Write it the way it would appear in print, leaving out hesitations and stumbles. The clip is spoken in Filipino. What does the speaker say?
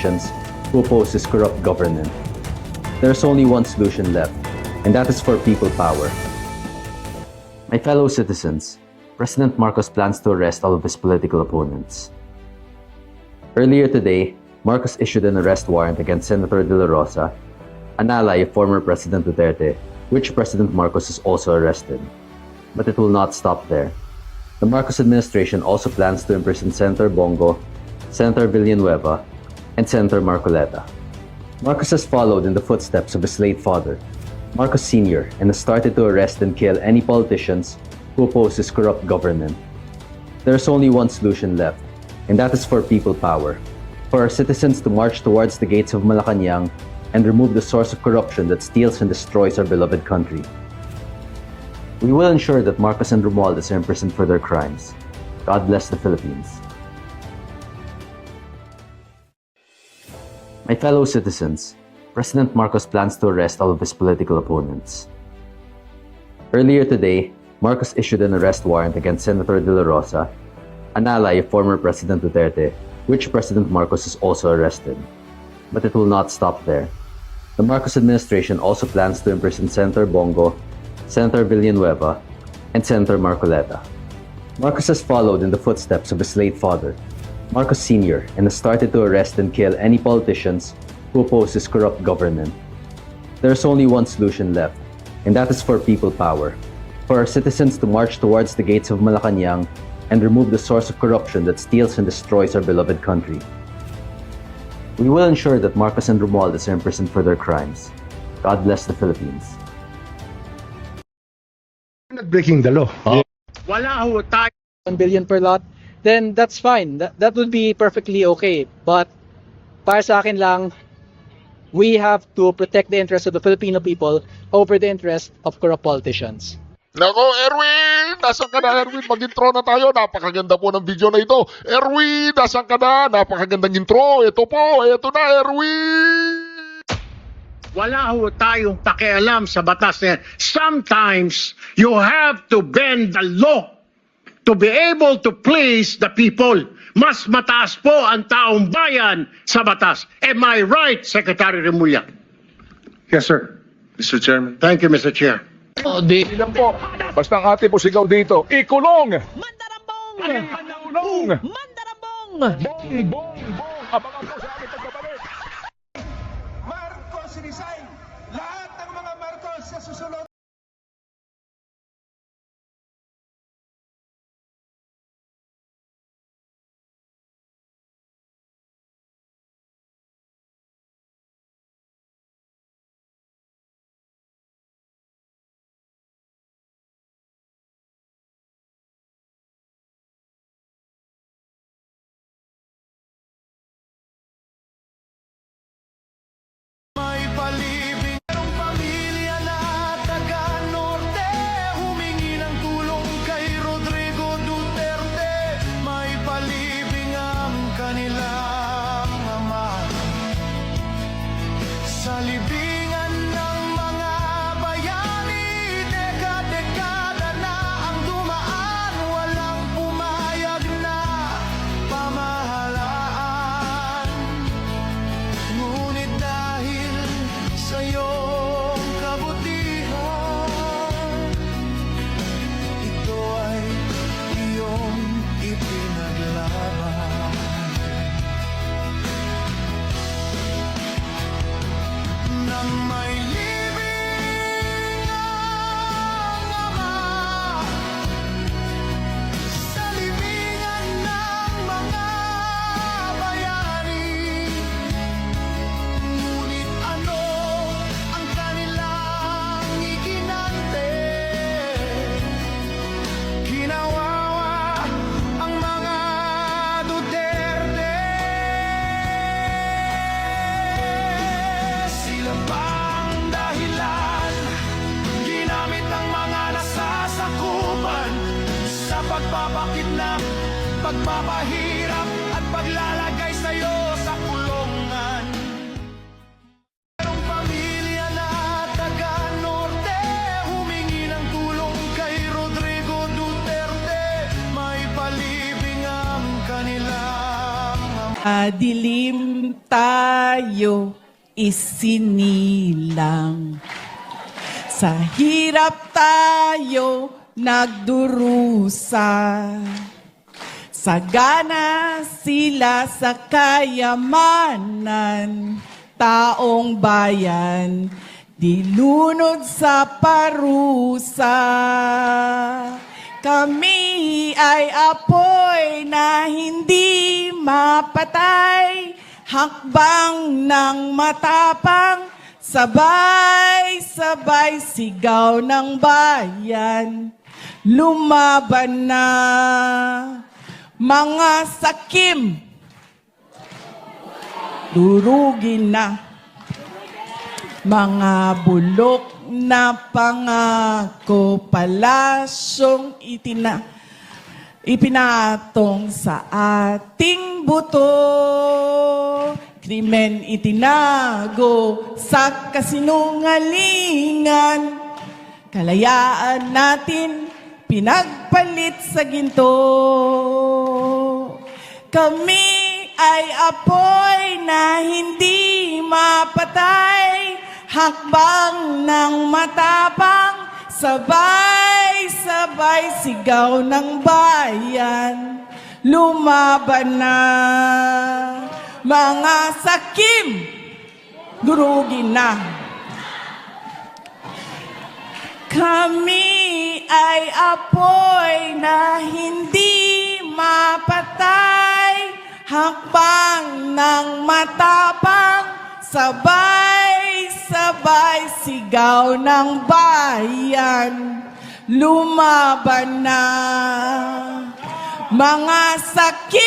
politicians who oppose his corrupt government. There's only one solution left, and that is for people power. My fellow citizens, President Marcos plans to arrest all of his political opponents. Earlier today, Marcos issued an arrest warrant against Senator De La Rosa, an ally of former President Duterte, which President Marcos is also arrested. But it will not stop there. The Marcos administration also plans to imprison Senator Bongo, Senator Villanueva, and Senator Marcoleta. Marcos has followed in the footsteps of his late father, Marcos Sr., and has started to arrest and kill any politicians who oppose his corrupt government. There's only one solution left, and that is for people power, for our citizens to march towards the gates of Malacanang and remove the source of corruption that steals and destroys our beloved country. We will ensure that Marcos and Romualdez are imprisoned for their crimes. God bless the Philippines. My fellow citizens, President Marcos plans to arrest all of his political opponents. Earlier today, Marcos issued an arrest warrant against Senator De La Rosa, an ally of former President Duterte, which President Marcos is also arrested. But it will not stop there. The Marcos administration also plans to imprison Senator Bongo, Senator Villanueva, and Senator Marcoleta. Marcos has followed in the footsteps of his late father, Marcos Sr., and has started to arrest and kill any politicians who oppose his corrupt government. There's only one solution left, and that is for people power, for our citizens to march towards the gates of Malacanang and remove the source of corruption that steals and destroys our beloved country. We will ensure that Marcos and Romualdez are imprisoned for their crimes. God bless the Philippines. Not breaking the law. Wala ho tayo. 1 billion per lot, then that's fine. That would be perfectly okay. But para sa akin lang, we have to protect the interests of the Filipino people over the interest of corrupt politicians. Nako, Erwin! Nasaan ka na, Erwin? Mag-intro na tayo. Napakaganda po ng video na ito. Erwin, nasaan ka na? Napakagandang intro. Ito po, ito na, Erwin! Wala ho tayong pakialam sa batas na yan. Sometimes, you have to bend the law to be able to please the people. Mas mataas po ang taong bayan sa batas. Am I right, Secretary Remulla? Yes, sir. Mr. Chairman. Thank you, Mr. Chair. Ilan po? Basta ang ating po sigaw dito, ikulong! Mandarambong! Ikulong! Mandarambong! Bong, bong, bong! Abangan po sa ating pagbabalik! Marcos resign! Lahat ng mga Marcos sa susunod. Sa libingan ng mga bayani, dekada-dekada na ang dumaan, walang pumayag na pamahalaan. Ngunit dahil sa iyong kabutihan, ito ay iyong ipinaglaban. Nang may libing ang Ama, sa libingan ng mga bayani, ngunit ano ang kanilang iginante? Kinawawa ang mga Duterte. Sila bang dahilan? Ginamit ng mga nasasakupan sa pagpapakidnap, pagpapahirap at paglalagay sa'yo sa kulungan. Merong pamilya na taga-norte, humingi ng tulong kay Rodrigo Duterte. May palibing ang kanilang Dilim tayo isinilang. Sa hirap tayo nagdurusa. Sagana sila sa kayamanan. Taong bayan, dilunod sa parusa. Kami ay apoy na hindi mapatay, hakbang ng matapang, sabay-sabay sigaw ng bayan. Lumaban na mga sakim, durugin na mga bulok na pangako, palasyong ipinatong sa ating buto. Krimen itinago sa kasinungalingan. Kalayaan natin pinagpalit sa ginto. Kami ay apoy na hindi mapatay, hakbang ng matapang, sabay-sabay sigaw ng bayan. Lumaban na mga sakim, durugin na. Kami ay apoy na hindi mapatay, hakbang ng matapang, sabay-sabay sigaw ng bayan. Lumaban na mga sakim,